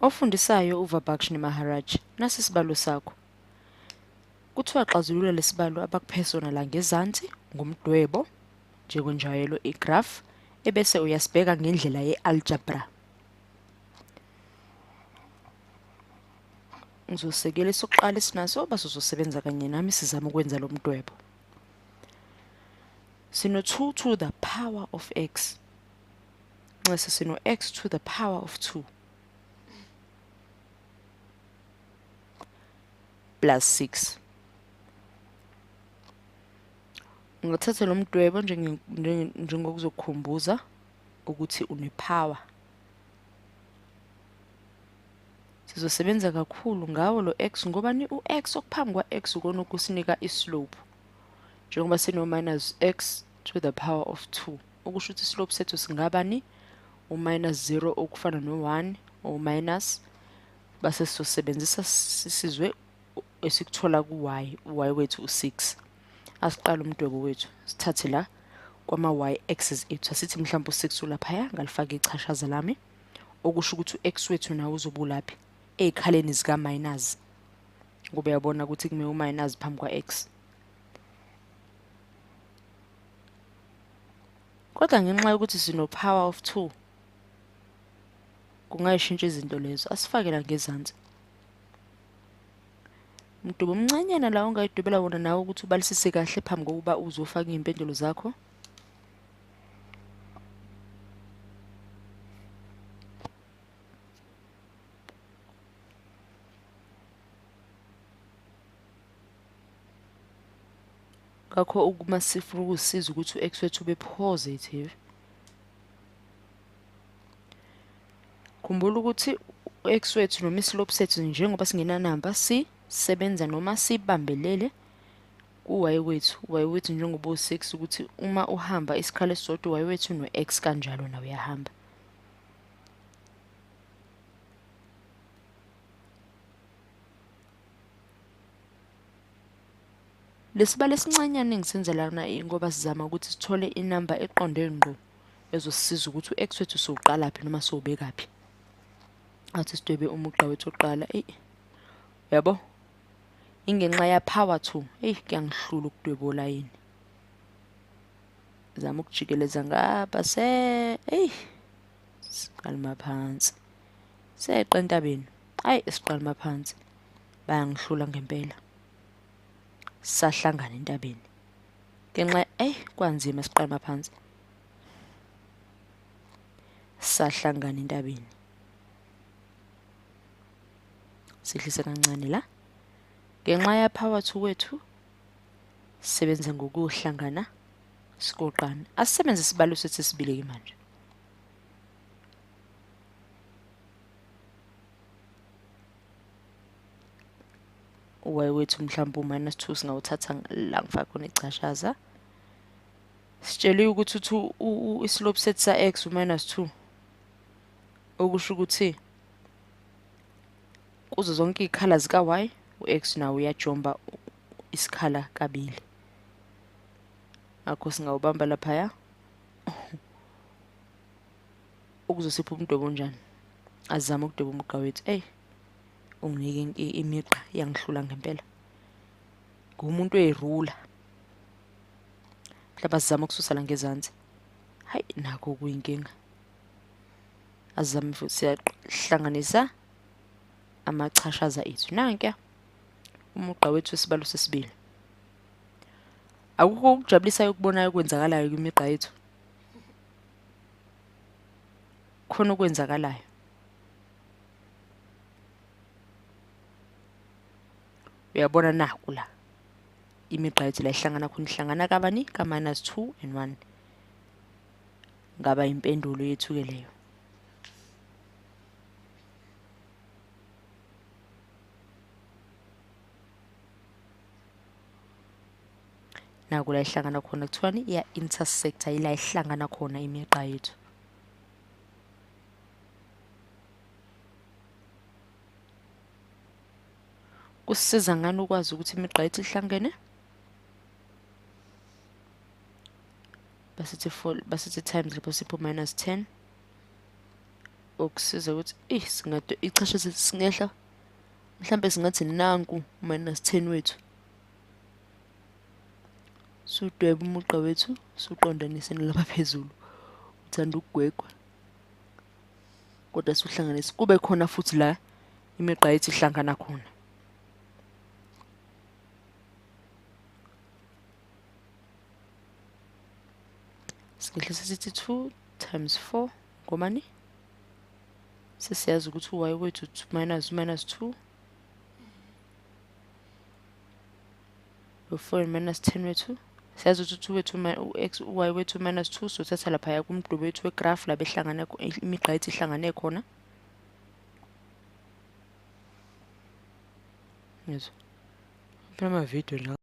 Ofundisayo uVabhakshini Maharaj, nasi isibalo sakho. Kuthiwa xazulula lesibalo abakuphe sona la ngezansi ngomdwebo njengonjayelo igraph ebese uyasibheka ngendlela ye-algebra. Ngizosekela isokuqala esinaso base uzosebenza kanye nami sizama ukwenza lo mdwebo. Sino 2 to the power of x. Mase sino x to the power of 2 plus 6. Ngathatha lo mdwebo njengokuzokukhumbuza ukuthi unepower. Sizosebenza kakhulu ngawo lo x ngoba ni u-x okuphambi kwa-x ukona ukusinika islope. Njengoba sino minus x to the power of 2. Ukusho ukuthi islope sethu singaba ni u-minus 0 okufana no-1 or minus base sizosebenzisa sisizwe esikuthola ku-y, y wethu u6. Asiqala umdwebo wethu sithathe la kwama-y axis ethu asithi mhlawumbe u6 ulaphaya ngalifaka ichashaza lami okusho ukuthi u-x wethu nawo uzobulaphi ezikhaleni zika minus ngoba uyabona ukuthi kume u-minus phambi kwa-x. Kodwa ngenxa yokuthi sino power of 2 kungayishintsha izinto lezo. Asifake la ngezansi umdwebo omncanyana la ongayidwebela wona nawe ukuthi ubalisise kahle phambi kokuba uzofaka izimpendulo zakho. Ngakho uma sifuna ukusiza ukuthi u-x wethu ube positive. Khumbula ukuthi u-x wethu noma islope sethu njengoba singena number sisebenza noma sibambelele ku-y wethu. Y wethu njengoba u6 ukuthi uma uhamba isikhala esisodwa y wethu no-x kanjalo nawe uyahamba. Lesibalo esincanyane ngisenzela lana ngoba sizama ukuthi sithole inamba eqonde ngqo ezosisiza ukuthi u-x wethu soqala phi noma sobeka phi. Athi sidwebe umugqa wethu oqala yabo ingenxa ya power 2 kuyangihlula ukudweba olayini. Zama ukujikeleza ngapha siqalima phansi seqa entabeni siqalima phansi bayangihlula ngempela. Sahlangana entabeni ngenxa kwanzima siqalima phansi sahlangana entabeni. Sihlise kancane la ngenxa ya power 2 wethu sisebenza ngokuhlangana siqoqana. Asisebenze isibalo sethu sesibili manje. Y wethu mhlawumbe u-minus 2 singawuthatha la ngifaka khona ichashaza. Sitsheliwe ukuthi islope sethu sa-x u-minus 2 okusho ukuthi kuzo zonke izikhala zika-y u-x nawo uyajomba isikhala kabili. Akho singawubamba laphaya ukuzosipha umdwebo onjani. Azama ukudweba umugqa wethu unginike imigqa yangihlula ngempela. Ngumuntu oyirula. Mhlawumbe sizama ukususa la ngezansi. Nakho kuyinkinga. Azame futhi siyahlanganisa amachashaza ethu. Nanke umugqa wethu wesibalo sesibili. Akukho ukujabulisayo ukubonayo okwenzakalayo kwimigqa yethu. Khona okwenzakalayo. Uyabona naku la imigqa yethu la ihlangana khona ihlangana kabani ka-minus 2 and 1 ngaba impendulo yethu ke leyo. Naku la ihlangana khona kuthiwani iya-intersecta ila ihlangana khona imigqa yethu. Kusisiza ngani ukwazi ukuthi imigqa yethu ihlangene? Basithi times lapho sipho minus 10 okusiza ukuthi singade ichasha singehla mhlambe singathi nanku -10 wethu. Sudweba umugqa wethu suqondanise nalapha phezulu. Uthanda ukugwegwa. Kodwa suhlanganise kube khona futhi la imigqa yethu ihlangana khona. Singehlisa sithi 2 times 4 ngomani? Sesiyazi ukuthi y wethu minus 2. U4 minus 10 wethu. Siyazi ukuthi y wethu minus 2 sothatha laphaya kumdwebo wethu wegraph la behlangane imigqa yethu ihlangane khona. Yezwa. Phela ama video la.